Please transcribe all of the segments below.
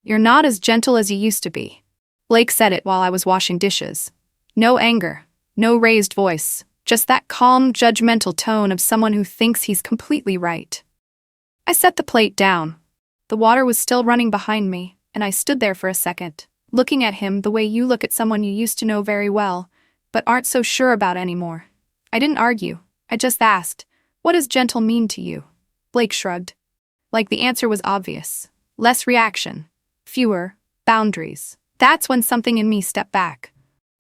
You're not as gentle as you used to be. Blake said it while I was washing dishes. No anger, no raised voice, just that calm, judgmental tone of someone who thinks he's completely right. I set the plate down. The water was still running behind me, and I stood there for a second, looking at him the way you look at someone you used to know very well, but aren't so sure about anymore. I didn't argue. I just asked, "What does gentle mean to you?" Blake shrugged. Like the answer was obvious. Less reaction. Fewer boundaries. That's when something in me stepped back.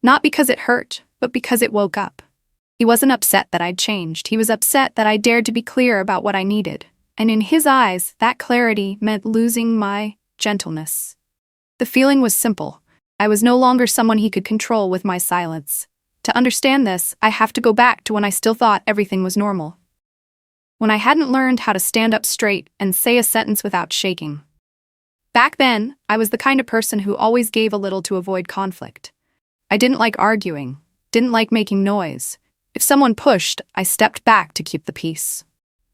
Not because it hurt, but because it woke up. He wasn't upset that I'd changed. He was upset that I dared to be clear about what I needed. And in his eyes, that clarity meant losing my gentleness. The feeling was simple. I was no longer someone he could control with my silence. To understand this, I have to go back to when I still thought everything was normal. When I hadn't learned how to stand up straight and say a sentence without shaking. Back then, I was the kind of person who always gave a little to avoid conflict. I didn't like arguing, didn't like making noise. If someone pushed, I stepped back to keep the peace.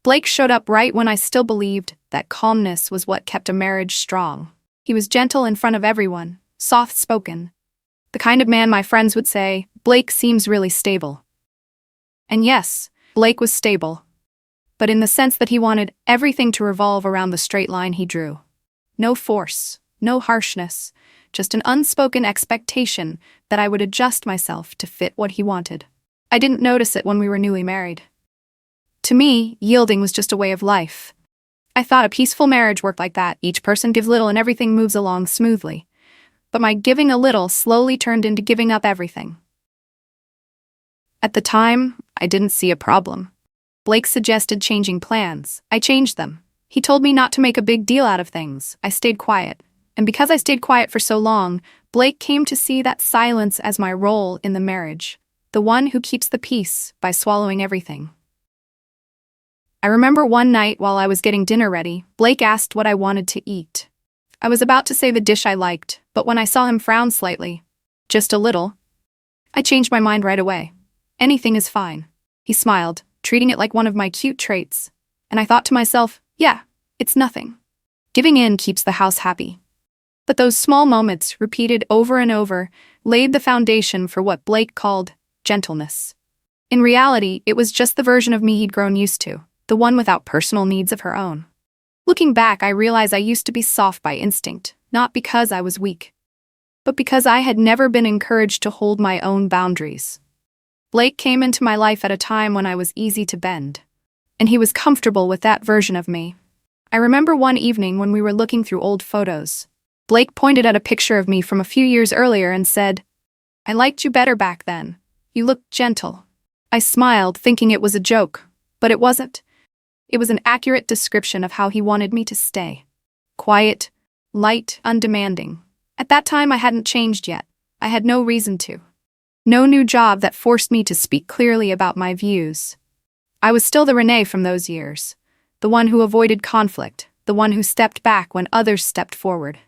Blake showed up right when I still believed that calmness was what kept a marriage strong. He was gentle in front of everyone, soft-spoken. The kind of man my friends would say, "Blake seems really stable." And yes, Blake was stable. But in the sense that he wanted everything to revolve around the straight line he drew. No force, no harshness, just an unspoken expectation that I would adjust myself to fit what he wanted. I didn't notice it when we were newly married. To me, yielding was just a way of life. I thought a peaceful marriage worked like that. Each person gives little and everything moves along smoothly. But my giving a little slowly turned into giving up everything. At the time, I didn't see a problem. Blake suggested changing plans. I changed them. He told me not to make a big deal out of things. I stayed quiet. And because I stayed quiet for so long, Blake came to see that silence as my role in the marriage. The one who keeps the peace by swallowing everything. I remember one night while I was getting dinner ready, Blake asked what I wanted to eat. I was about to say the dish I liked, but when I saw him frown slightly, just a little, I changed my mind right away. Anything is fine. He smiled, treating it like one of my cute traits. And I thought to myself, yeah, it's nothing. Giving in keeps the house happy. But those small moments, repeated over and over, laid the foundation for what Blake called gentleness. In reality, it was just the version of me he'd grown used to, the one without personal needs of her own. Looking back, I realize I used to be soft by instinct, not because I was weak, but because I had never been encouraged to hold my own boundaries. Blake came into my life at a time when I was easy to bend, and he was comfortable with that version of me. I remember one evening when we were looking through old photos. Blake pointed at a picture of me from a few years earlier and said, "I liked you better back then. You looked gentle." I smiled, thinking it was a joke, but it wasn't. It was an accurate description of how he wanted me to stay. Quiet, light, undemanding. At that time, I hadn't changed yet. I had no reason to. No new job that forced me to speak clearly about my views. I was still the Renee from those years, the one who avoided conflict, the one who stepped back when others stepped forward.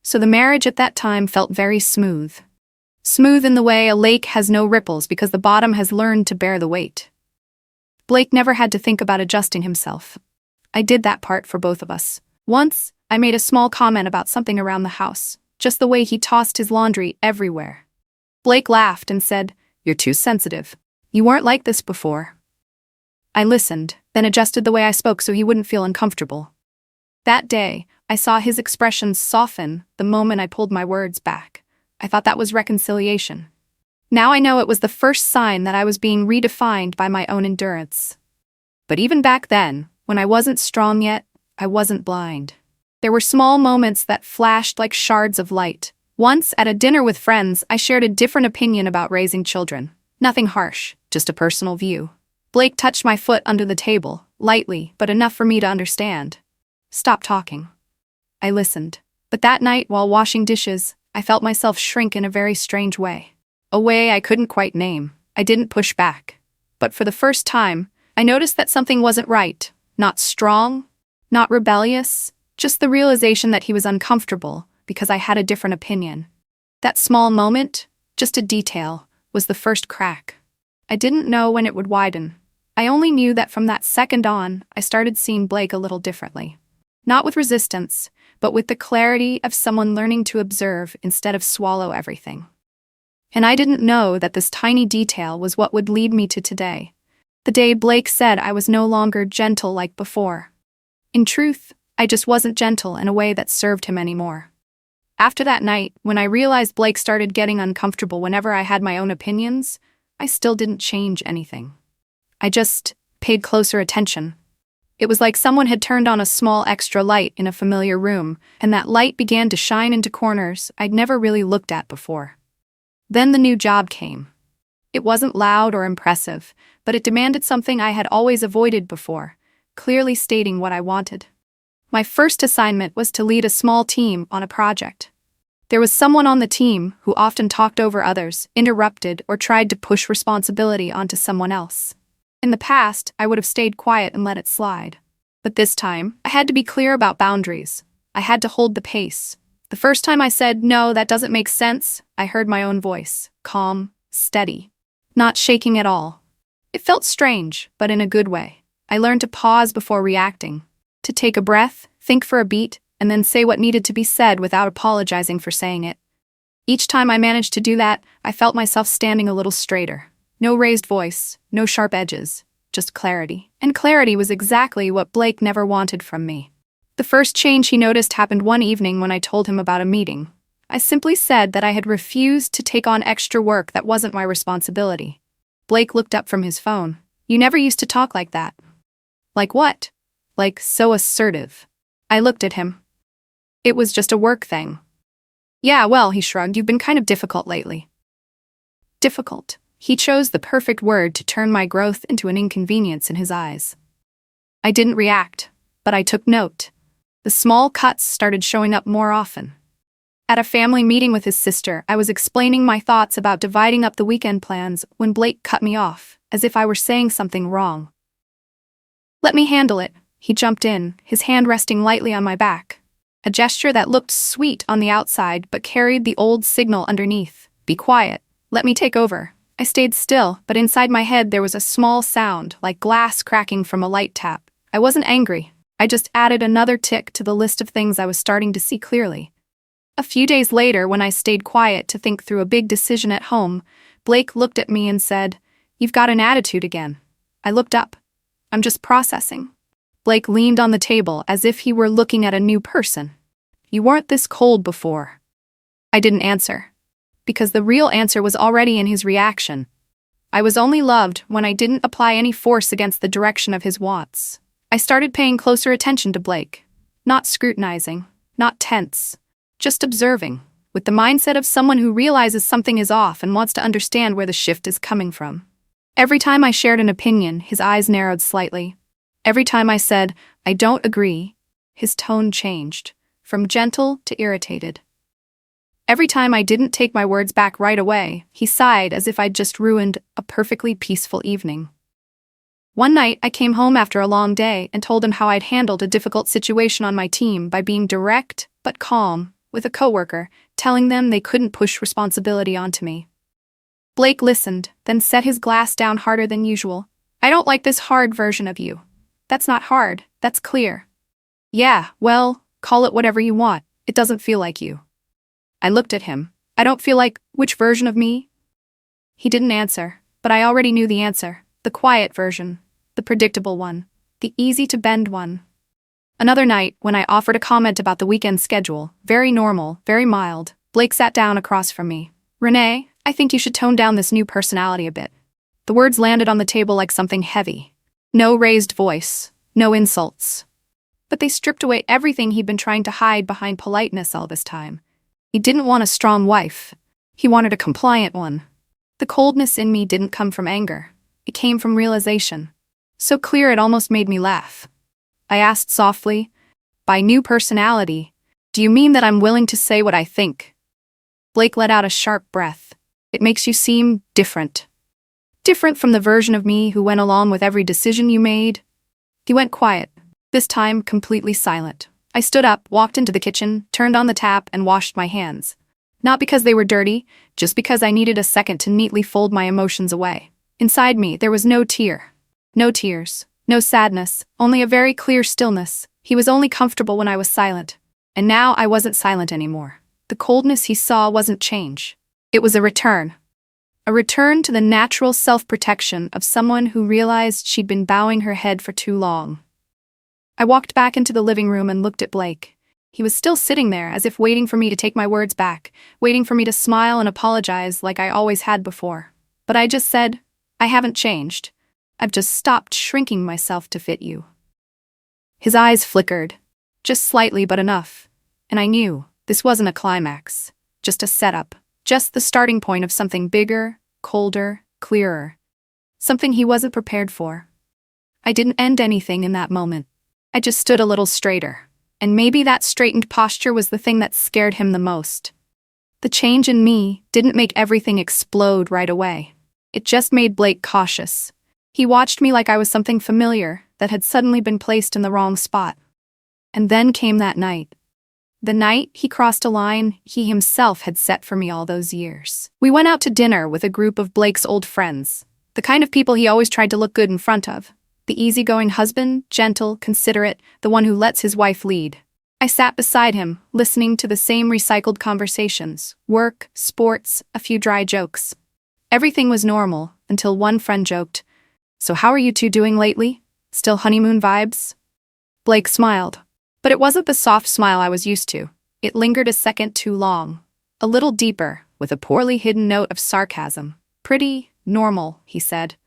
So the marriage at that time felt very smooth. Smooth in the way a lake has no ripples because the bottom has learned to bear the weight. Blake never had to think about adjusting himself. I did that part for both of us. Once, I made a small comment about something around the house, just the way he tossed his laundry everywhere. Blake laughed and said, "You're too sensitive. You weren't like this before." I listened, then adjusted the way I spoke so he wouldn't feel uncomfortable. That day, I saw his expressions soften the moment I pulled my words back. I thought that was reconciliation. Now I know it was the first sign that I was being redefined by my own endurance. But even back then, when I wasn't strong yet, I wasn't blind. There were small moments that flashed like shards of light. Once, at a dinner with friends, I shared a different opinion about raising children. Nothing harsh, just a personal view. Blake touched my foot under the table, lightly, but enough for me to understand. Stop talking. I listened. But that night, while washing dishes, I felt myself shrink in a very strange way. A way I couldn't quite name. I didn't push back. But for the first time, I noticed that something wasn't right. Not strong, not rebellious, just the realization that he was uncomfortable because I had a different opinion. That small moment, just a detail, was the first crack. I didn't know when it would widen. I only knew that from that second on, I started seeing Blake a little differently. Not with resistance, but with the clarity of someone learning to observe instead of swallow everything. And I didn't know that this tiny detail was what would lead me to today, the day Blake said I was no longer gentle like before. In truth, I just wasn't gentle in a way that served him anymore. After that night, when I realized Blake started getting uncomfortable whenever I had my own opinions, I still didn't change anything. I just paid closer attention. It was like someone had turned on a small extra light in a familiar room, and that light began to shine into corners I'd never really looked at before. Then the new job came. It wasn't loud or impressive, but it demanded something I had always avoided before, clearly stating what I wanted. My first assignment was to lead a small team on a project. There was someone on the team who often talked over others, interrupted, or tried to push responsibility onto someone else. In the past, I would have stayed quiet and let it slide. But this time, I had to be clear about boundaries. I had to hold the pace. The first time I said, "No, that doesn't make sense," I heard my own voice, calm, steady, not shaking at all. It felt strange, but in a good way. I learned to pause before reacting, to take a breath, think for a beat, and then say what needed to be said without apologizing for saying it. Each time I managed to do that, I felt myself standing a little straighter. No raised voice, no sharp edges, just clarity. And clarity was exactly what Blake never wanted from me. The first change he noticed happened one evening when I told him about a meeting. I simply said that I had refused to take on extra work that wasn't my responsibility. Blake looked up from his phone. "You never used to talk like that." "Like what?" "Like so assertive." I looked at him. "It was just a work thing." "Yeah, well," he shrugged, "you've been kind of difficult lately." Difficult. He chose the perfect word to turn my growth into an inconvenience in his eyes. I didn't react, but I took note. The small cuts started showing up more often. At a family meeting with his sister, I was explaining my thoughts about dividing up the weekend plans when Blake cut me off, as if I were saying something wrong. "Let me handle it," he jumped in, his hand resting lightly on my back. A gesture that looked sweet on the outside but carried the old signal underneath. "Be quiet. Let me take over." I stayed still, but inside my head there was a small sound, like glass cracking from a light tap. I wasn't angry. I just added another tick to the list of things I was starting to see clearly. A few days later, when I stayed quiet to think through a big decision at home, Blake looked at me and said, "You've got an attitude again." I looked up. "I'm just processing." Blake leaned on the table as if he were looking at a new person. "You weren't this cold before." I didn't answer, because the real answer was already in his reaction. I was only loved when I didn't apply any force against the direction of his wants. I started paying closer attention to Blake, not scrutinizing, not tense, just observing, with the mindset of someone who realizes something is off and wants to understand where the shift is coming from. Every time I shared an opinion, his eyes narrowed slightly. Every time I said, "I don't agree," his tone changed, from gentle to irritated. Every time I didn't take my words back right away, he sighed as if I'd just ruined a perfectly peaceful evening. One night, I came home after a long day and told him how I'd handled a difficult situation on my team by being direct but calm with a coworker, telling them they couldn't push responsibility onto me. Blake listened, then set his glass down harder than usual. "I don't like this hard version of you." "That's not hard, that's clear." "Yeah, well, call it whatever you want. It doesn't feel like you." I looked at him. "I don't feel like which version of me?" He didn't answer, but I already knew the answer. The quiet version. The predictable one. The easy-to-bend one. Another night, when I offered a comment about the weekend schedule, very normal, very mild, Blake sat down across from me. "Renee, I think you should tone down this new personality a bit." The words landed on the table like something heavy. No raised voice, no insults. But they stripped away everything he'd been trying to hide behind politeness all this time. He didn't want a strong wife. He wanted a compliant one. The coldness in me didn't come from anger. It came from realization. So clear it almost made me laugh. I asked softly, "By new personality, do you mean that I'm willing to say what I think?" Blake let out a sharp breath. "It makes you seem different. Different from the version of me who went along with every decision you made." He went quiet, this time completely silent. I stood up, walked into the kitchen, turned on the tap, and washed my hands. Not because they were dirty, just because I needed a second to neatly fold my emotions away. Inside me, there was no tear. No tears. No sadness. Only a very clear stillness. He was only comfortable when I was silent. And now I wasn't silent anymore. The coldness he saw wasn't change. It was a return. A return to the natural self-protection of someone who realized she'd been bowing her head for too long. I walked back into the living room and looked at Blake. He was still sitting there, as if waiting for me to take my words back, waiting for me to smile and apologize like I always had before. But I just said, I haven't changed. I've just stopped shrinking myself to fit you. His eyes flickered, just slightly but enough. And I knew this wasn't a climax, just a setup, just the starting point of something bigger, colder, clearer. Something he wasn't prepared for. I didn't end anything in that moment. I just stood a little straighter. And maybe that straightened posture was the thing that scared him the most. The change in me didn't make everything explode right away. It just made Blake cautious. He watched me like I was something familiar that had suddenly been placed in the wrong spot. And then came that night. The night he crossed a line he himself had set for me all those years. We went out to dinner with a group of Blake's old friends, the kind of people he always tried to look good in front of. The easygoing husband, gentle, considerate, the one who lets his wife lead. I sat beside him, listening to the same recycled conversations, work, sports, a few dry jokes. Everything was normal, until one friend joked, "So how are you two doing lately? Still honeymoon vibes?" Blake smiled. But it wasn't the soft smile I was used to. It lingered a second too long. A little deeper, with a poorly hidden note of sarcasm. "Pretty normal," he said.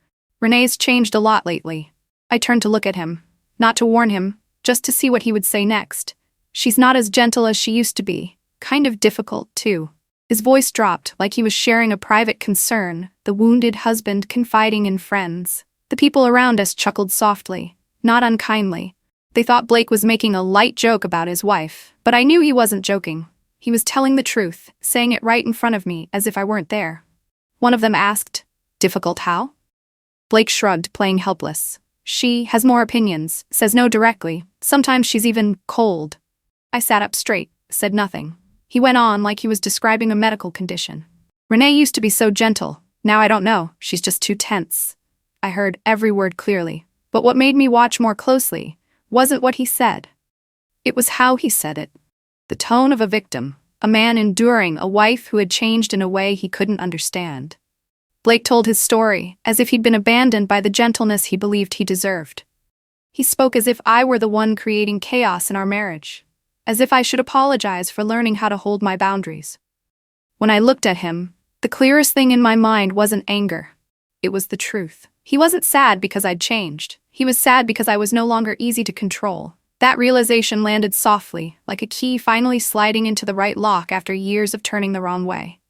"Renee's changed a lot lately." I turned to look at him, not to warn him, just to see what he would say next. "She's not as gentle as she used to be. Kind of difficult, too." His voice dropped, like he was sharing a private concern, the wounded husband confiding in friends. The people around us chuckled softly, not unkindly. They thought Blake was making a light joke about his wife, but I knew he wasn't joking. He was telling the truth, saying it right in front of me, as if I weren't there. One of them asked, "Difficult how?" Blake shrugged, playing helpless. "She has more opinions, says no directly. Sometimes she's even cold." I sat up straight, said nothing. He went on like he was describing a medical condition. "Renee used to be so gentle. Now I don't know, she's just too tense." I heard every word clearly, but what made me watch more closely wasn't what he said. It was how he said it. The tone of a victim, a man enduring a wife who had changed in a way he couldn't understand. Blake told his story, as if he'd been abandoned by the gentleness he believed he deserved. He spoke as if I were the one creating chaos in our marriage, as if I should apologize for learning how to hold my boundaries. When I looked at him, the clearest thing in my mind wasn't anger. It was the truth. He wasn't sad because I'd changed. He was sad because I was no longer easy to control. That realization landed softly, like a key finally sliding into the right lock after years of turning the wrong way.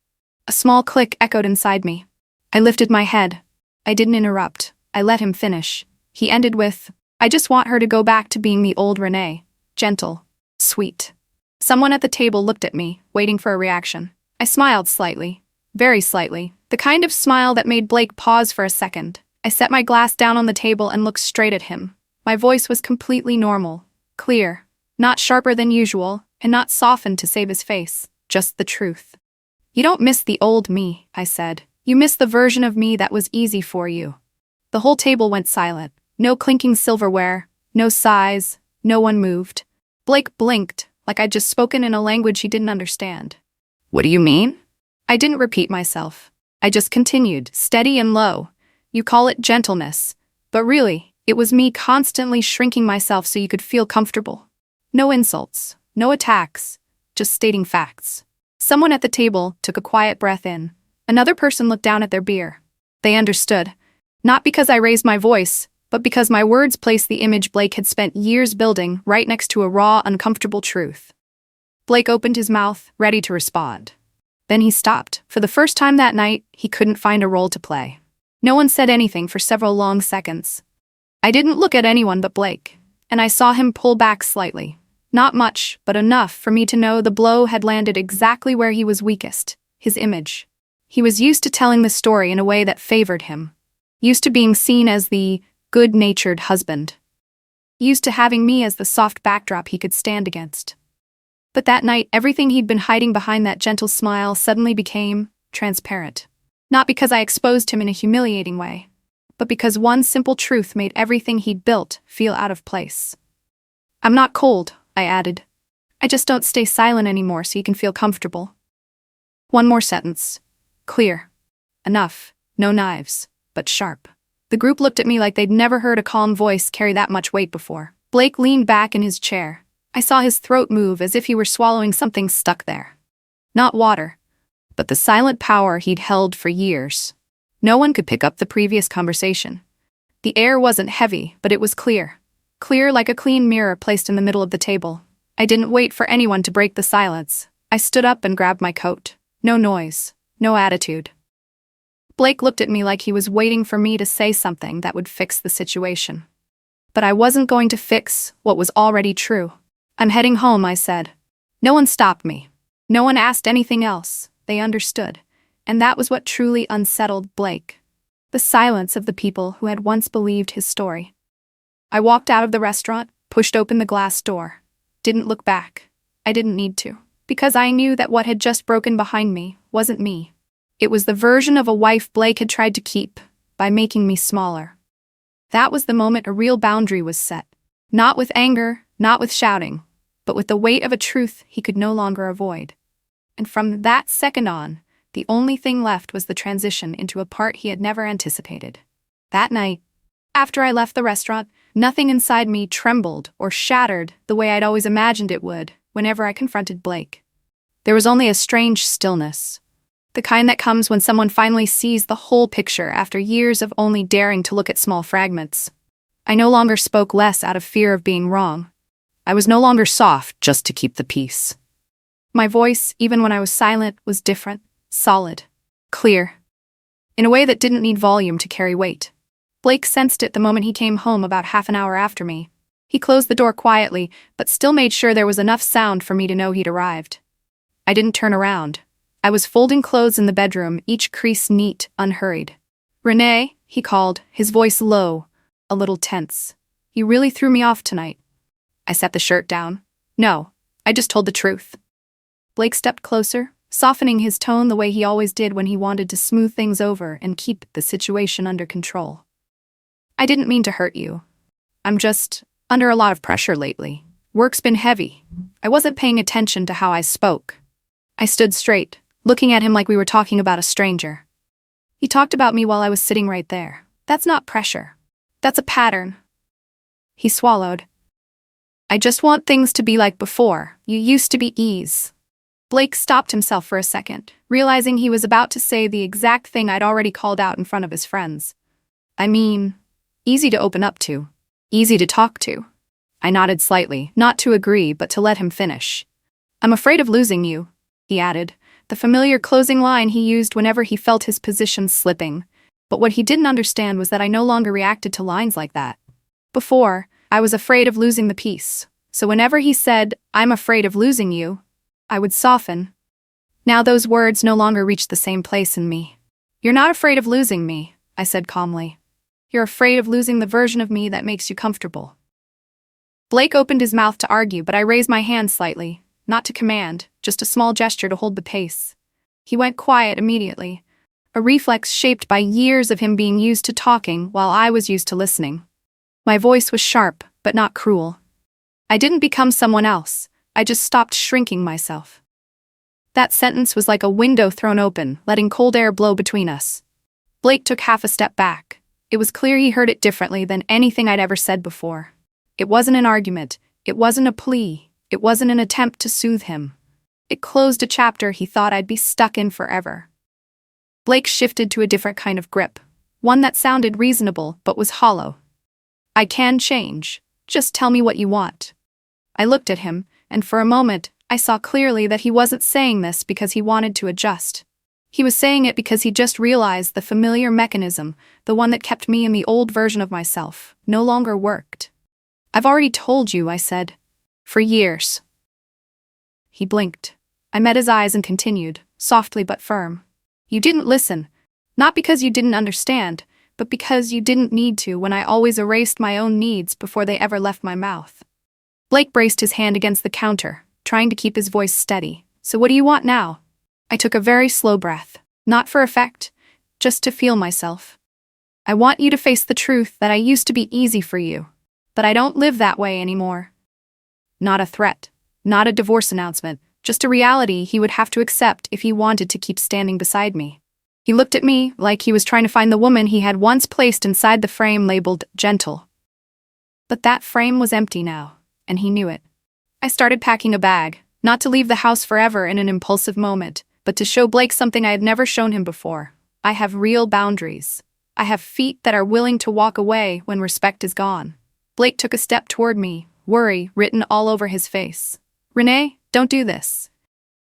A small click echoed inside me. I lifted my head. I didn't interrupt. I let him finish. He ended with, "I just want her to go back to being the old Renee. Gentle. Sweet." Someone at the table looked at me, waiting for a reaction. I smiled slightly. Very slightly. The kind of smile that made Blake pause for a second. I set my glass down on the table and looked straight at him. My voice was completely normal. Clear. Not sharper than usual, and not softened to save his face. Just the truth. "You don't miss the old me," I said. "You miss the version of me that was easy for you." The whole table went silent. No clinking silverware, no sighs, no one moved. Blake blinked, like I'd just spoken in a language he didn't understand. "What do you mean?" I didn't repeat myself. I just continued, steady and low. "You call it gentleness, but really, it was me constantly shrinking myself so you could feel comfortable. No insults, no attacks, just stating facts." Someone at the table took a quiet breath in. Another person looked down at their beer. They understood. Not because I raised my voice, but because my words placed the image Blake had spent years building right next to a raw, uncomfortable truth. Blake opened his mouth, ready to respond. Then he stopped. For the first time that night, he couldn't find a role to play. No one said anything for several long seconds. I didn't look at anyone but Blake, and I saw him pull back slightly. Not much, but enough for me to know the blow had landed exactly where he was weakest, his image. He was used to telling the story in a way that favored him. Used to being seen as the good-natured husband. Used to having me as the soft backdrop he could stand against. But that night, everything he'd been hiding behind that gentle smile suddenly became transparent. Not because I exposed him in a humiliating way, but because one simple truth made everything he'd built feel out of place. "I'm not cold," I added. I just don't stay silent anymore so you can feel comfortable. One more sentence. Clear. Enough. No knives, but sharp. The group looked at me like they'd never heard a calm voice carry that much weight before. Blake leaned back in his chair. I saw his throat move as if he were swallowing something stuck there. Not water, but the silent power he'd held for years. No one could pick up the previous conversation. The air wasn't heavy, but it was clear. Clear like a clean mirror placed in the middle of the table. I didn't wait for anyone to break the silence. I stood up and grabbed my coat. No noise, no attitude. Blake looked at me like he was waiting for me to say something that would fix the situation. But I wasn't going to fix what was already true. I'm heading home, I said. No one stopped me. No one asked anything else. They understood. And that was what truly unsettled Blake. The silence of the people who had once believed his story. I walked out of the restaurant, pushed open the glass door. Didn't look back. I didn't need to. Because I knew that what had just broken behind me wasn't me. It was the version of a wife Blake had tried to keep by making me smaller. That was the moment a real boundary was set. Not with anger, not with shouting, but with the weight of a truth he could no longer avoid. And from that second on, the only thing left was the transition into a part he had never anticipated. That night, after I left the restaurant, nothing inside me trembled or shattered the way I'd always imagined it would whenever I confronted Blake. There was only a strange stillness. The kind that comes when someone finally sees the whole picture after years of only daring to look at small fragments. I no longer spoke less out of fear of being wrong. I was no longer soft just to keep the peace. My voice, even when I was silent, was different, solid, clear, in a way that didn't need volume to carry weight. Blake sensed it the moment he came home about half an hour after me. He closed the door quietly, but still made sure there was enough sound for me to know he'd arrived. I didn't turn around. I was folding clothes in the bedroom, each crease neat, unhurried. "Renee," he called, his voice low, a little tense. "You really threw me off tonight." I set the shirt down. "No, I just told the truth." Blake stepped closer, softening his tone the way he always did when he wanted to smooth things over and keep the situation under control. "I didn't mean to hurt you. I'm just under a lot of pressure lately. Work's been heavy." I wasn't paying attention to how I spoke. I stood straight, looking at him like we were talking about a stranger. He talked about me while I was sitting right there. That's not pressure. That's a pattern. He swallowed. "I just want things to be like before. You used to be ease." Blake stopped himself for a second, realizing he was about to say the exact thing I'd already called out in front of his friends. "I mean, easy to open up to. Easy to talk to." I nodded slightly, not to agree, but to let him finish. "I'm afraid of losing you," he added, the familiar closing line he used whenever he felt his position slipping. But what he didn't understand was that I no longer reacted to lines like that. Before, I was afraid of losing the peace. So whenever he said, "I'm afraid of losing you," I would soften. Now those words no longer reached the same place in me. "You're not afraid of losing me," I said calmly. "You're afraid of losing the version of me that makes you comfortable." Blake opened his mouth to argue, but I raised my hand slightly, not to command, just a small gesture to hold the pace. He went quiet immediately, a reflex shaped by years of him being used to talking while I was used to listening. My voice was sharp, but not cruel. I didn't become someone else. I just stopped shrinking myself. That sentence was like a window thrown open, letting cold air blow between us. Blake took half a step back. It was clear he heard it differently than anything I'd ever said before. It wasn't an argument. It wasn't a plea. It wasn't an attempt to soothe him. It closed a chapter he thought I'd be stuck in forever. Blake shifted to a different kind of grip, one that sounded reasonable but was hollow. "I can change. Just tell me what you want." I looked at him, and for a moment, I saw clearly that he wasn't saying this because he wanted to adjust. He was saying it because he just realized the familiar mechanism, the one that kept me in the old version of myself, no longer worked. "I've already told you," I said. "For years." He blinked. I met his eyes and continued, softly but firm. "You didn't listen. Not because you didn't understand, but because you didn't need to when I always erased my own needs before they ever left my mouth." Blake braced his hand against the counter, trying to keep his voice steady. "So what do you want now?" I took a very slow breath, not for effect, just to feel myself. "I want you to face the truth that I used to be easy for you, but I don't live that way anymore." Not a threat, Not a divorce announcement, just a reality he would have to accept if he wanted to keep standing beside me. He looked at me like he was trying to find the woman he had once placed inside the frame labeled gentle. But that frame was empty now, and he knew it. I started packing a bag, not to leave the house forever in an impulsive moment, but to show Blake something I had never shown him before. I have real boundaries. I have feet that are willing to walk away when respect is gone. Blake took a step toward me, worry written all over his face. "Renee, don't do this.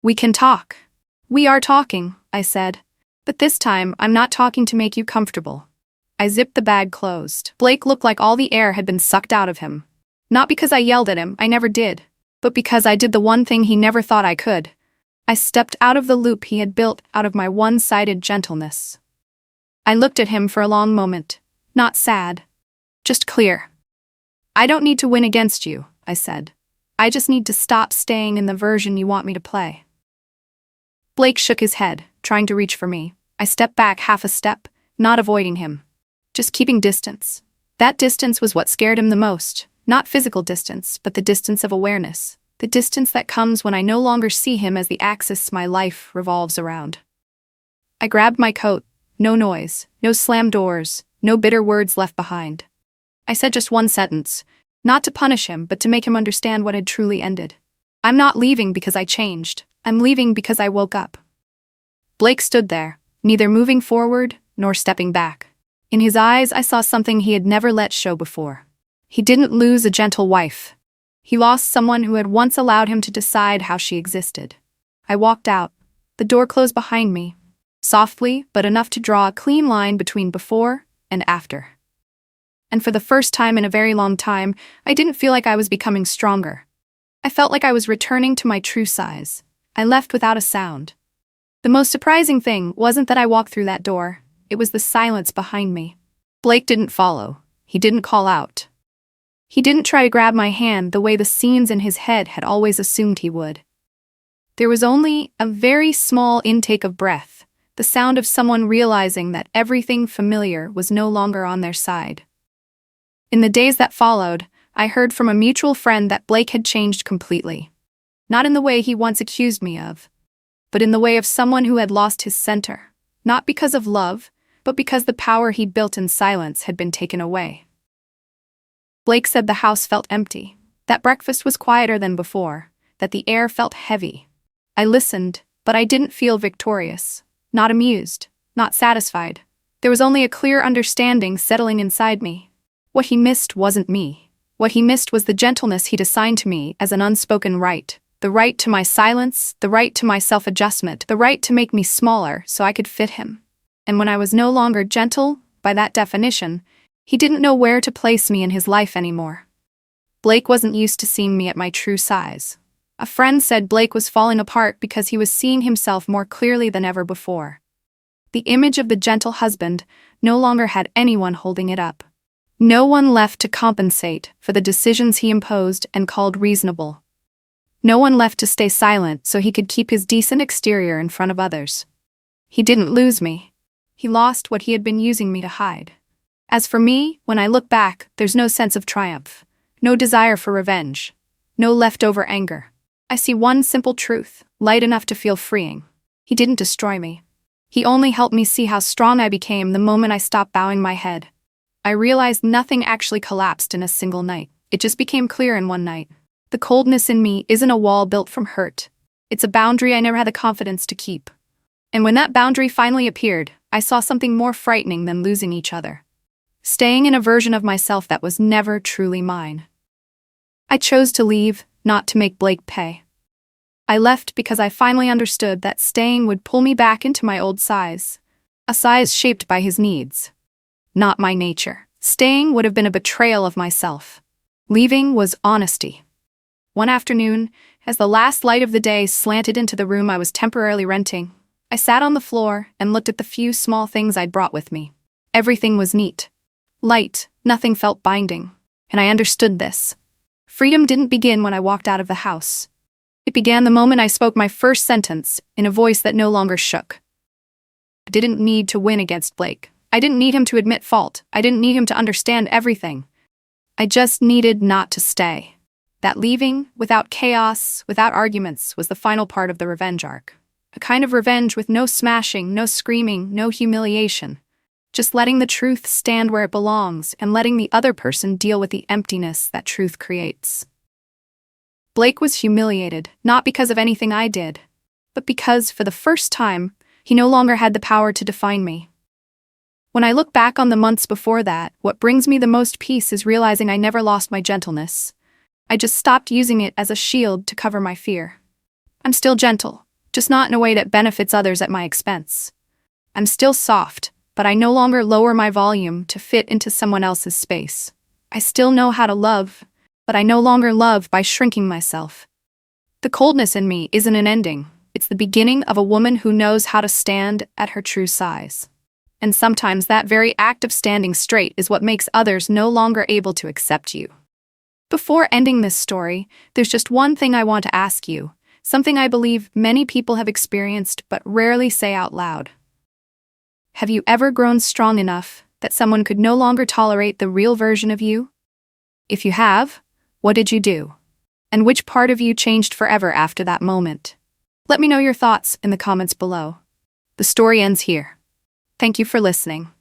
We can talk." "We are talking," I said. "But this time, I'm not talking to make you comfortable." I zipped the bag closed. Blake looked like all the air had been sucked out of him. Not because I yelled at him, I never did, but because I did the one thing he never thought I could. I stepped out of the loop he had built out of my one-sided gentleness. I looked at him for a long moment, not sad, just clear. "I don't need to win against you," I said. "I just need to stop staying in the version you want me to play." Blake shook his head, trying to reach for me. I stepped back half a step, not avoiding him, just keeping distance. That distance was what scared him the most, not physical distance, but the distance of awareness, the distance that comes when I no longer see him as the axis my life revolves around. I grabbed my coat. No noise, no slammed doors, no bitter words left behind. I said just one sentence, not to punish him, but to make him understand what had truly ended. "I'm not leaving because I changed. I'm leaving because I woke up." Blake stood there, neither moving forward nor stepping back. In his eyes, I saw something he had never let show before. He didn't lose a gentle wife. He lost someone who had once allowed him to decide how she existed. I walked out. The door closed behind me. Softly, but enough to draw a clean line between before and after. And for the first time in a very long time, I didn't feel like I was becoming stronger. I felt like I was returning to my true size. I left without a sound. The most surprising thing wasn't that I walked through that door, it was the silence behind me. Blake didn't follow. He didn't call out. He didn't try to grab my hand the way the scenes in his head had always assumed he would. There was only a very small intake of breath. The sound of someone realizing that everything familiar was no longer on their side. In the days that followed, I heard from a mutual friend that Blake had changed completely. Not in the way he once accused me of, but in the way of someone who had lost his center, not because of love, but because the power he'd built in silence had been taken away. Blake said the house felt empty, that breakfast was quieter than before, that the air felt heavy. I listened, but I didn't feel victorious. Not amused, not satisfied. There was only a clear understanding settling inside me. What he missed wasn't me. What he missed was the gentleness he'd assigned to me as an unspoken right. The right to my silence, the right to my self-adjustment, the right to make me smaller so I could fit him. And when I was no longer gentle, by that definition, he didn't know where to place me in his life anymore. Blake wasn't used to seeing me at my true size. A friend said Blake was falling apart because he was seeing himself more clearly than ever before. The image of the gentle husband no longer had anyone holding it up. No one left to compensate for the decisions he imposed and called reasonable. No one left to stay silent so he could keep his decent exterior in front of others. He didn't lose me. He lost what he had been using me to hide. As for me, when I look back, there's no sense of triumph, no desire for revenge, no leftover anger. I see one simple truth, light enough to feel freeing. He didn't destroy me. He only helped me see how strong I became the moment I stopped bowing my head. I realized nothing actually collapsed in a single night. It just became clear in one night. The coldness in me isn't a wall built from hurt. It's a boundary I never had the confidence to keep. And when that boundary finally appeared, I saw something more frightening than losing each other. Staying in a version of myself that was never truly mine. I chose to leave, not to make Blake pay. I left because I finally understood that staying would pull me back into my old size, a size shaped by his needs, not my nature. Staying would have been a betrayal of myself. Leaving was honesty. One afternoon, as the last light of the day slanted into the room I was temporarily renting, I sat on the floor and looked at the few small things I'd brought with me. Everything was neat, light, nothing felt binding, and I understood this. Freedom didn't begin when I walked out of the house. It began the moment I spoke my first sentence in a voice that no longer shook. I didn't need to win against Blake. I didn't need him to admit fault. I didn't need him to understand everything. I just needed not to stay. That leaving, without chaos, without arguments, was the final part of the revenge arc. A kind of revenge with no smashing, no screaming, no humiliation. Just letting the truth stand where it belongs and letting the other person deal with the emptiness that truth creates. Blake was humiliated, not because of anything I did, but because, for the first time, he no longer had the power to define me. When I look back on the months before that, what brings me the most peace is realizing I never lost my gentleness. I just stopped using it as a shield to cover my fear. I'm still gentle, just not in a way that benefits others at my expense. I'm still soft, but I no longer lower my volume to fit into someone else's space. I still know how to love, but I no longer love by shrinking myself. The coldness in me isn't an ending. It's the beginning of a woman who knows how to stand at her true size. And sometimes that very act of standing straight is what makes others no longer able to accept you. Before ending this story, there's just one thing I want to ask you, something I believe many people have experienced but rarely say out loud. Have you ever grown strong enough that someone could no longer tolerate the real version of you? If you have, what did you do? And which part of you changed forever after that moment? Let me know your thoughts in the comments below. The story ends here. Thank you for listening.